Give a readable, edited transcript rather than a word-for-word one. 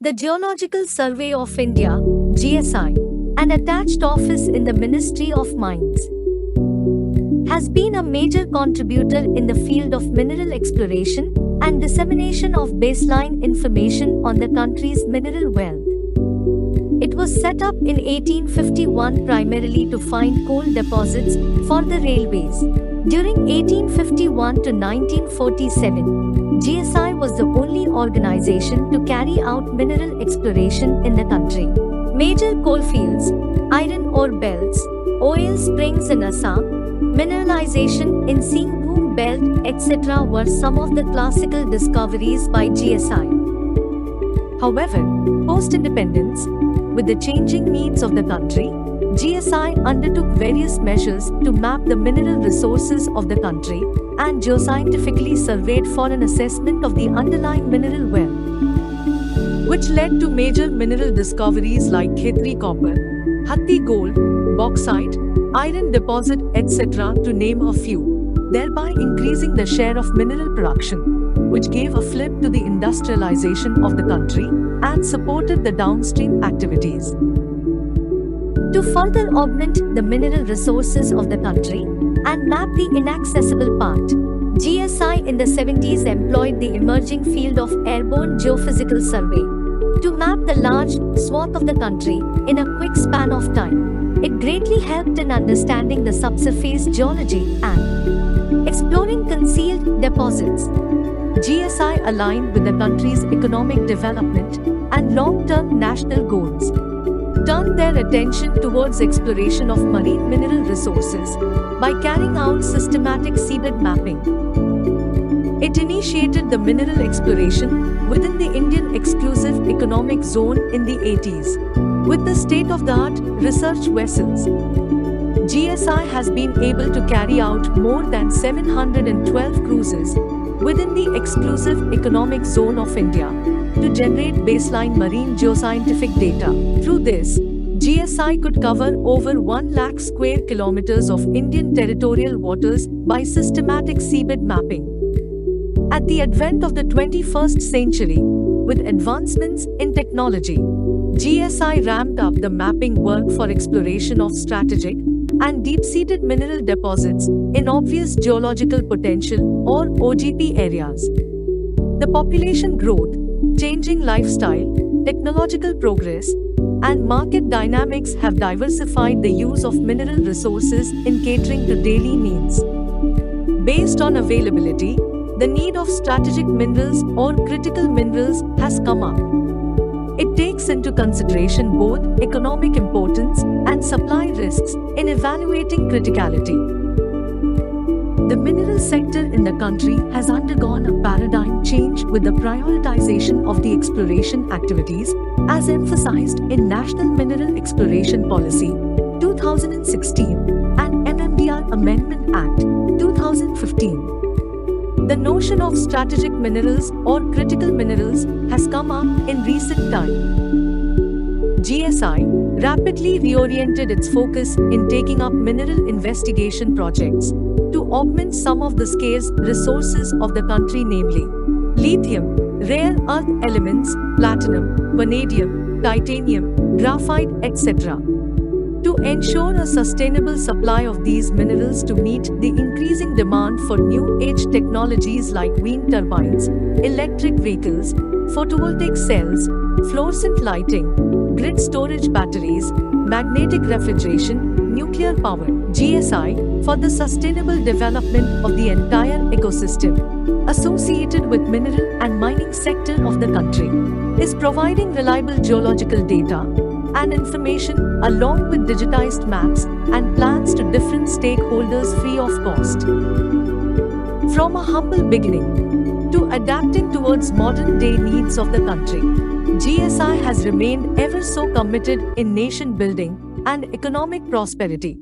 The Geological Survey of India (GSI), an attached office in the Ministry of Mines, has been a major contributor in the field of mineral exploration and dissemination of baseline information on the country's mineral wealth. It was set up in 1851 primarily to find coal deposits for the railways. During 1851 to 1947, GSI was the only organization to carry out mineral exploration in the country. Major coalfields, iron ore belts, oil springs in Assam, mineralization in Singhbhum Belt, etc. were some of the classical discoveries by GSI. However, post-independence, with the changing needs of the country, GSI undertook various measures to map the mineral resources of the country and geoscientifically surveyed for an assessment of the underlying mineral wealth, which led to major mineral discoveries like Khetri copper, Hatti gold, bauxite, iron deposit, etc. to name a few, thereby increasing the share of mineral production, which gave a flip to the industrialization of the country and supported the downstream activities. To further augment the mineral resources of the country and map the inaccessible part, GSI in the 70s employed the emerging field of airborne geophysical survey to map the large swath of the country in a quick span of time. It greatly helped in understanding the subsurface geology and exploring concealed deposits. GSI aligned with the country's economic development and long-term national goals, turned their attention towards exploration of marine mineral resources by carrying out systematic seabed mapping. It initiated the mineral exploration within the Indian Exclusive Economic Zone in the 80s. With the state-of-the-art research vessels, GSI has been able to carry out more than 712 cruises within the Exclusive Economic Zone of India to generate baseline marine geoscientific data. Through this, GSI could cover over 1 lakh square kilometers of Indian territorial waters by systematic seabed mapping. At the advent of the 21st century, with advancements in technology, GSI ramped up the mapping work for exploration of strategic and deep-seated mineral deposits in obvious geological potential or OGP areas. The population growth, changing lifestyle, technological progress, and market dynamics have diversified the use of mineral resources in catering to daily needs. Based on availability, the need of strategic minerals or critical minerals has come up. It takes into consideration both economic importance and supply risks in evaluating criticality. The mineral sector in the country has undergone a paradigm change with the prioritization of the exploration activities, as emphasized in National Mineral Exploration Policy 2016 and MMDR Amendment Act 2015. The notion of strategic minerals or critical minerals has come up in recent time. GSI rapidly reoriented its focus in taking up mineral investigation projects to augment some of the scarce resources of the country, namely lithium, rare earth elements, platinum, vanadium, titanium, graphite, etc., to ensure a sustainable supply of these minerals to meet the increasing demand for new-age technologies like wind turbines, electric vehicles, photovoltaic cells, fluorescent lighting, grid storage batteries, magnetic refrigeration, nuclear power. GSI, for the sustainable development of the entire ecosystem associated with mineral and mining sector of the country, is providing reliable geological data and information along with digitized maps and plans to different stakeholders free of cost. From a humble beginning to adapting towards modern-day needs of the country, GSI has remained ever so committed in nation building and economic prosperity.